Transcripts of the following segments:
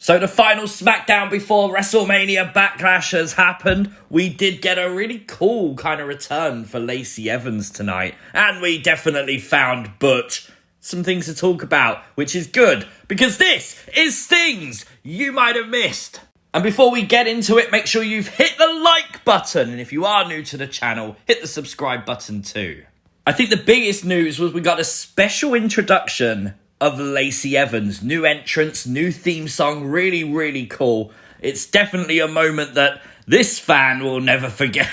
So the final SmackDown before WrestleMania Backlash has happened. We did get a really cool kind of return for Lacey Evans tonight. And we definitely found BUTCH some things to talk about, which is good, because this is things you might have missed. And before we get into it, make sure you've hit the like button. And if you are new to the channel, hit the subscribe button too. I think the biggest news was we got a special introduction of Lacey Evans. New entrance, new theme song, really, really cool. It's definitely a moment that this fan will never forget.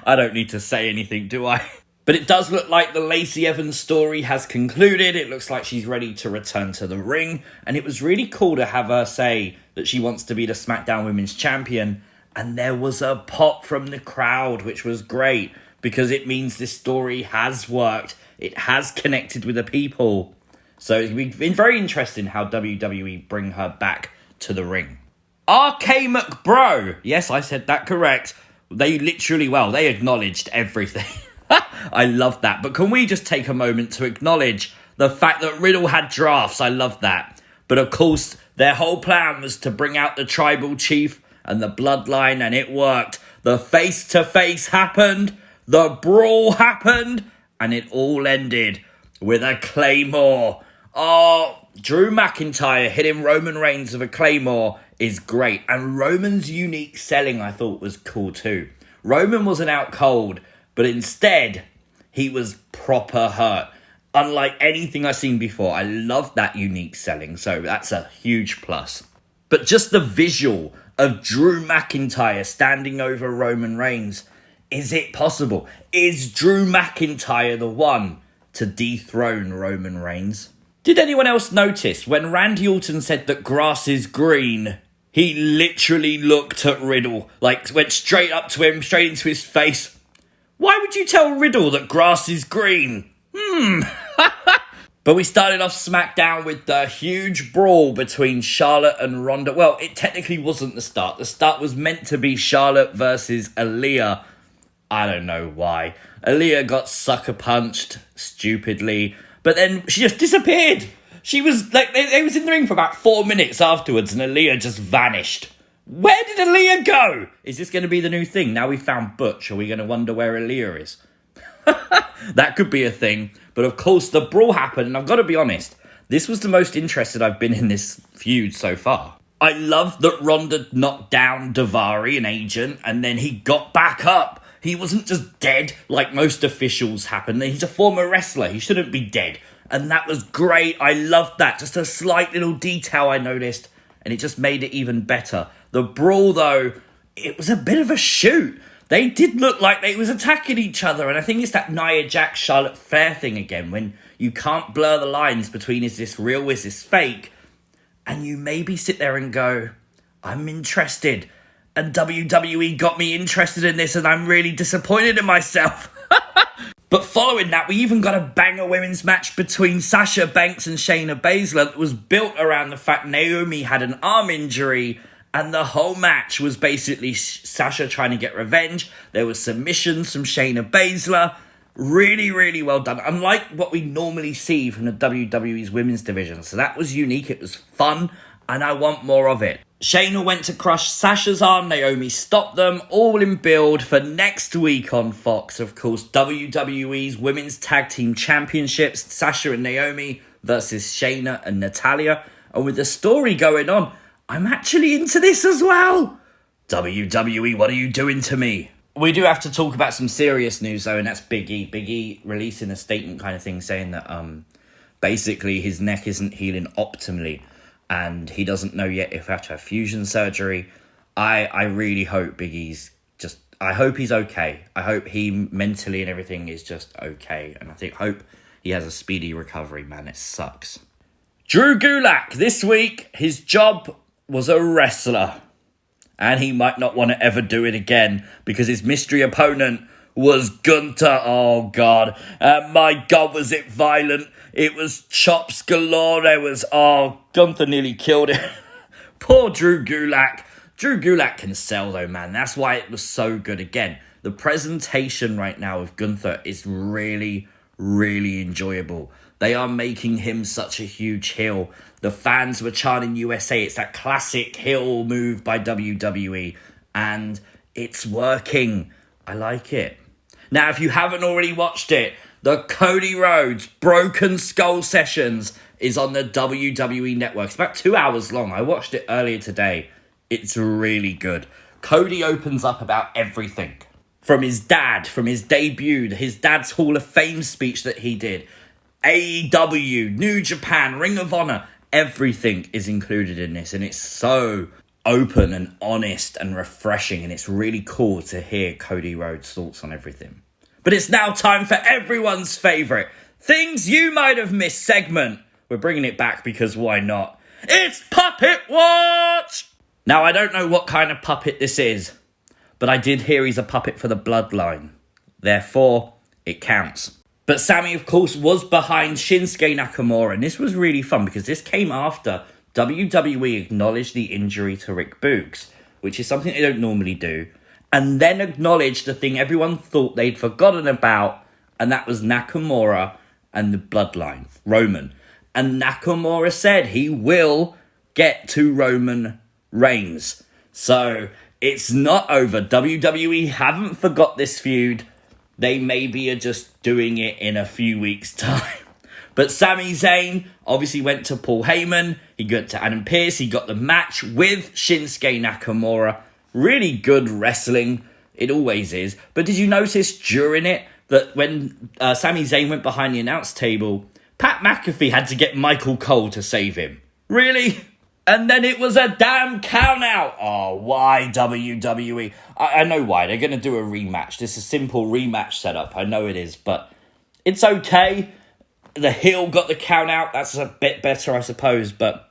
I don't need to say anything, do I? But it does look like the Lacey Evans story has concluded. It looks like she's ready to return to the ring. And it was really cool to have her say that she wants to be the SmackDown Women's Champion. And there was a pop from the crowd, which was great, because it means this story has worked. It has connected with the people. So it's been very interesting how WWE bring her back to the ring. mcBro, yes, I said that correct. They they acknowledged everything. I love that. But can we just take a moment to acknowledge the fact that Riddle had drafts? I love that. But of course, their whole plan was to bring out the tribal chief and the bloodline, and it worked. The face-to-face happened, the brawl happened, and it all ended with a claymore. Oh, Drew McIntyre hitting Roman Reigns with a claymore is great. And Roman's unique selling, I thought, was cool too. Roman wasn't out cold, but instead, he was proper hurt. Unlike anything I've seen before. I love that unique selling, so that's a huge plus. But just the visual of Drew McIntyre standing over Roman Reigns. Is it possible? Is Drew McIntyre the one to dethrone Roman Reigns? Did anyone else notice when Randy Orton said that grass is green, he literally looked at Riddle, like went straight up to him, straight into his face. Why would you tell Riddle that grass is green? But we started off SmackDown with the huge brawl between Charlotte and Ronda. Well, it technically wasn't the start. The start was meant to be Charlotte versus Aaliyah. I don't know why. Aaliyah got sucker punched stupidly, but then she just disappeared. She was like, they was in the ring for about 4 minutes afterwards, and Aaliyah just vanished. Where did Aaliyah go? Is this going to be the new thing? Now we found Butch. Are we going to wonder where Aaliyah is? That could be a thing. But of course, the brawl happened, and I've got to be honest, this was the most interested I've been in this feud so far. I love that Ronda knocked down Daivari, an agent, and then he got back up. He wasn't just dead like most officials happen. He's a former wrestler. He shouldn't be dead. And that was great. I loved that. Just a slight little detail I noticed, and it just made it even better. The brawl, though, it was a bit of a shoot. They did look like they was attacking each other, and I think it's that Nia Jax Charlotte Flair thing again, when you can't blur the lines between is this real, is this fake, and you maybe sit there and go, I'm interested, and WWE got me interested in this, and I'm really disappointed in myself. But following that, we even got a banger women's match between Sasha Banks and Shayna Baszler that was built around the fact Naomi had an arm injury. And the whole match was basically Sasha trying to get revenge. There was submissions from Shayna Baszler. Really, really well done. Unlike what we normally see from the WWE's women's division. So that was unique. It was fun. And I want more of it. Shayna went to crush Sasha's arm. Naomi stopped them. All in build for next week on Fox. Of course, WWE's Women's Tag Team Championships. Sasha and Naomi versus Shayna and Natalya. And with the story going on, I'm actually into this as well. WWE, what are you doing to me? We do have to talk about some serious news, though, and that's Big E. Big E releasing a statement kind of thing saying that basically his neck isn't healing optimally and he doesn't know yet if he has to have fusion surgery. I really hope Big E's I hope he's okay. I hope he mentally and everything is just okay. And hope he has a speedy recovery, man. It sucks. Drew Gulak, this week, his job was a wrestler, and he might not want to ever do it again because his mystery opponent was Gunther. Oh God, my God, was it violent? It was chops galore. Gunther nearly killed him. Poor Drew Gulak. Drew Gulak can sell though, man. That's why it was so good. Again, the presentation right now of Gunther is really, really enjoyable. They are making him such a huge heel. The fans were chanting USA. It's that classic heel move by WWE. And it's working. I like it. Now, if you haven't already watched it, the Cody Rhodes Broken Skull Sessions is on the WWE Network. It's about 2 hours long. I watched it earlier today. It's really good. Cody opens up about everything. From his dad, from his debut, his dad's Hall of Fame speech that he did. AEW, New Japan, Ring of Honor. Everything is included in this. And it's so open and honest and refreshing. And it's really cool to hear Cody Rhodes' thoughts on everything. But it's now time for everyone's favourite Things You Might Have Missed segment. We're bringing it back because why not? It's Puppet Watch! Now, I don't know what kind of puppet this is, but I did hear he's a puppet for the bloodline. Therefore, it counts. But Sami, of course, was behind Shinsuke Nakamura, and this was really fun because this came after WWE acknowledged the injury to Rick Boogs, which is something they don't normally do, and then acknowledged the thing everyone thought they'd forgotten about, and that was Nakamura and the bloodline, Roman. And Nakamura said he will get to Roman Reigns. So it's not over. WWE haven't forgot this feud. They maybe are just doing it in a few weeks' time. But Sami Zayn obviously went to Paul Heyman. He got to Adam Pearce. He got the match with Shinsuke Nakamura. Really good wrestling. It always is. But did you notice during it that when Sami Zayn went behind the announce table, Pat McAfee had to get Michael Cole to save him? Really? And then it was a damn count out. Oh, why WWE? I know why. They're going to do a rematch. This is a simple rematch setup. I know it is, but it's okay. The heel got the count out. That's a bit better, I suppose, but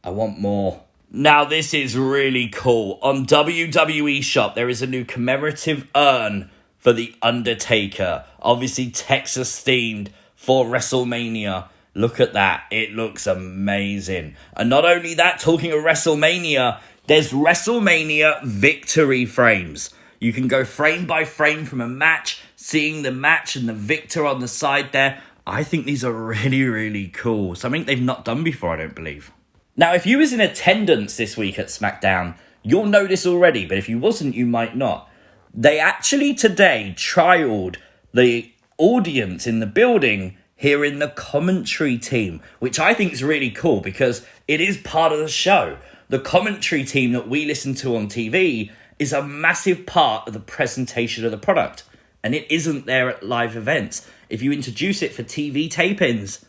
I want more. Now, this is really cool. On WWE Shop, there is a new commemorative urn for The Undertaker. Obviously, Texas-themed for WrestleMania. Look at that. It looks amazing. And not only that, talking of WrestleMania, there's WrestleMania victory frames. You can go frame by frame from a match, seeing the match and the victor on the side there. I think these are really, really cool. Something they've not done before, I don't believe. Now, if you was in attendance this week at SmackDown, you'll know this already, but if you wasn't, you might not. They actually today trialed the audience in the building here in the commentary team, which I think is really cool because it is part of the show. The commentary team that we listen to on TV is a massive part of the presentation of the product, and it isn't there at live events. If you introduce it for TV tapings,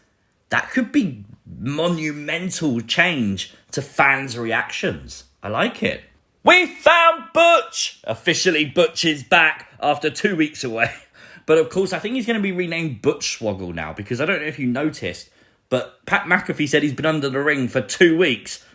that could be monumental change to fans' reactions. I like it. We found Butch! Officially, Butch is back after 2 weeks away. But of course, I think he's going to be renamed Butchswoggle now, because I don't know if you noticed, but Pat McAfee said he's been under the ring for 2 weeks.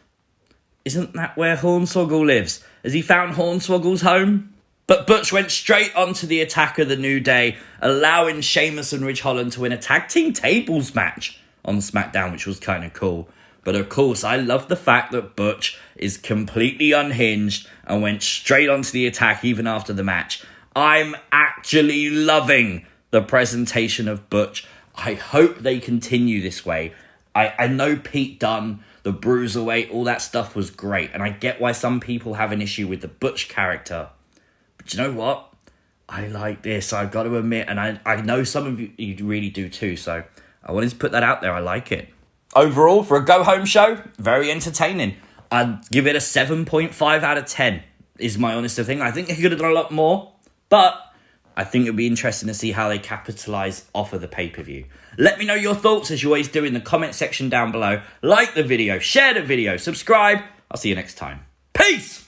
Isn't that where Hornswoggle lives? Has he found Hornswoggle's home? But Butch went straight onto the attack of the New Day, allowing Sheamus and Ridge Holland to win a tag team tables match on SmackDown, which was kind of cool. But of course, I love the fact that Butch is completely unhinged and went straight onto the attack even after the match. I'm actually loving the presentation of Butch. I hope they continue this way. I know Pete Dunne, the Bruiserweight, all that stuff was great. And I get why some people have an issue with the Butch character. But you know what? I like this, I've got to admit. And I know some of you really do too. So I wanted to put that out there. I like it. Overall, for a go-home show, very entertaining. I'd give it a 7.5 out of 10 is my honest opinion. I think they could have done a lot more. But I think it'll be interesting to see how they capitalise off of the pay-per-view. Let me know your thoughts, as you always do, in the comment section down below. Like the video, share the video, subscribe. I'll see you next time. Peace!